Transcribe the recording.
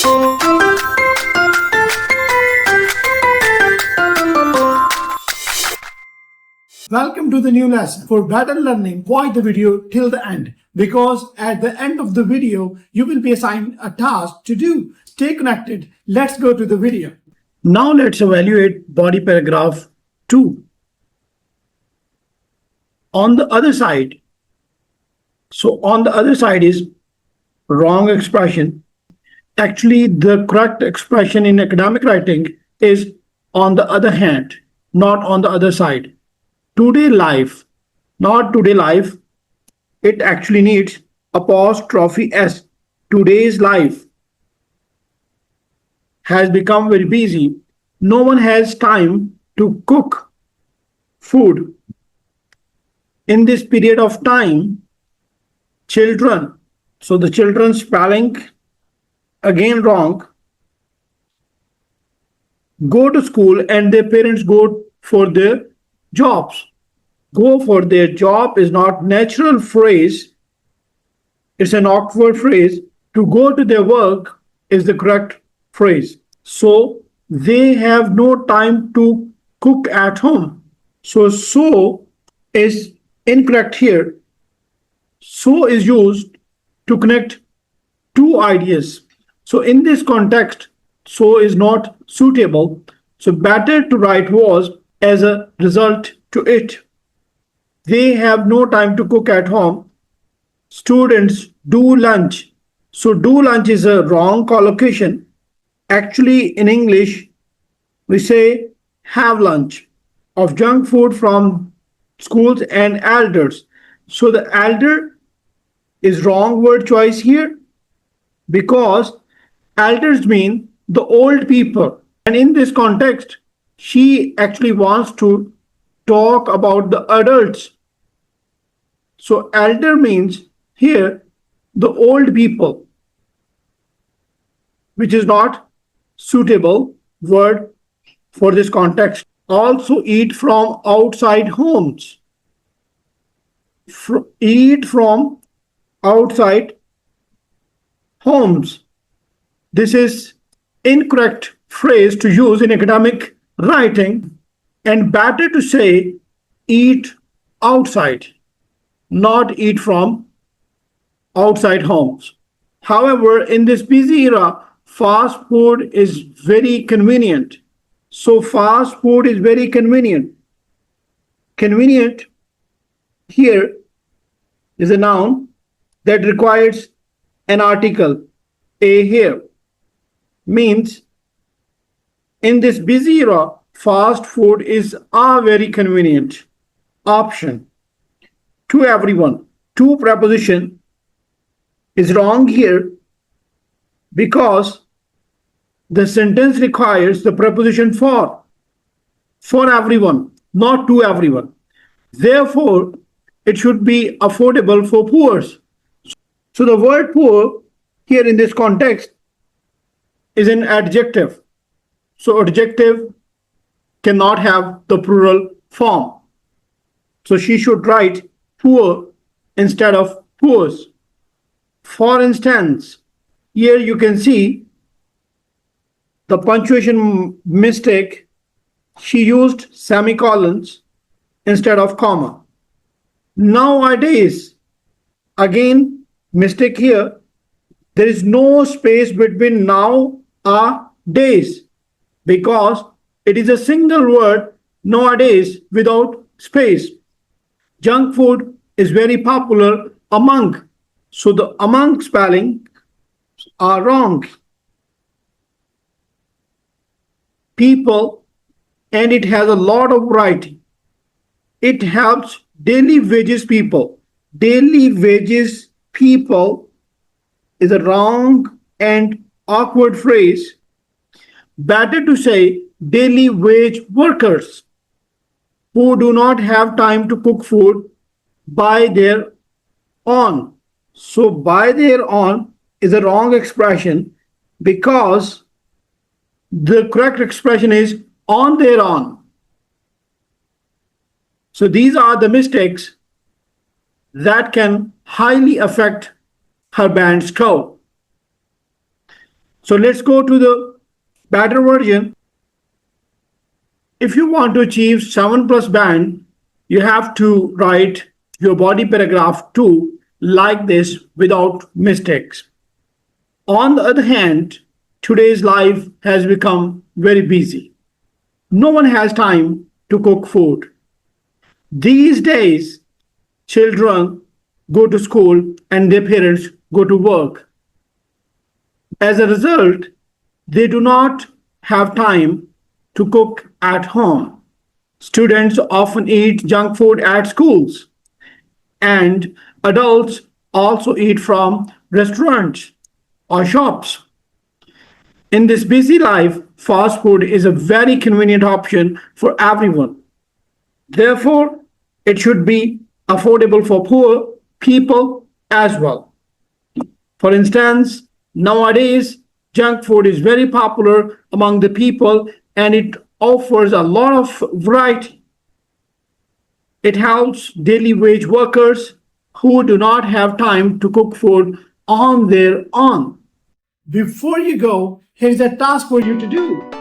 Welcome to the new lesson. For better learning, watch the video till the end, because at the end of the video, you will be assigned a task to do. Stay connected. Let's go to the video. Now let's evaluate body paragraph 2. On the other side, on the other side is wrong expression. Actually, the correct expression in academic writing is on the other hand, not on the other side. Today life, not today life. It actually needs apostrophe S. Today's life has become very busy. No one has time to cook food. In this period of time, children, so the children spelling again wrong, go to school and their parents go for their jobs. Go for their job is not natural phrase. It's an awkward phrase. To go to their work is the correct phrase. So they have no time to cook at home. So is incorrect here. So is used to connect two ideas. So in this context, so is not suitable. So better to write was as a result to it. They have no time to cook at home. Students do lunch. So do lunch is a wrong collocation. Actually, in English, we say have lunch of junk food from schools and elders. So the elder is wrong word choice here, because elders mean the old people. And in this context, she actually wants to talk about the adults. So elder means here the old people, which is not suitable word for this context. Also eat from outside homes. Eat from outside homes. This is incorrect phrase to use in academic writing, and better to say eat outside, not eat from outside homes. However, in this busy era, fast food is very convenient. So fast food is very convenient. Convenient here is a noun that requires an article, a here. Means in this busy era, fast food is a very convenient option to everyone. To preposition is wrong here because the sentence requires the preposition for everyone, not to everyone. Therefore, it should be affordable for poor. So the word poor here in this context is an adjective. So adjective cannot have the plural form. So she should write poor instead of poors. For instance, here you can see the punctuation mistake. She used semicolons instead of comma. Nowadays, again, mistake here. There is no space between now or days, because it is a single word nowadays without space. Junk food is very popular among. So the among spelling are wrong. People, and it has a lot of variety. It helps daily wages people. Daily wages people is a wrong and awkward phrase. Better to say daily wage workers who do not have time to cook food by their own. So by their own is a wrong expression, because the correct expression is on their own. So these are the mistakes that can highly affect her band score. So let's go to the better version. If you want to achieve 7 plus band, you have to write your body paragraph 2 like this without mistakes. On the other hand, today's life has become very busy. No one has time to cook food. These days, children go to school and their parents go to work. As a result, they do not have time to cook at home. Students often eat junk food at schools, and adults also eat from restaurants or shops. In this busy life, fast food is a very convenient option for everyone. Therefore, it should be affordable for poor people as well. For instance, nowadays, junk food is very popular among the people and it offers a lot of variety. It helps daily wage workers who do not have time to cook food on their own. Before you go, here's a task for you to do.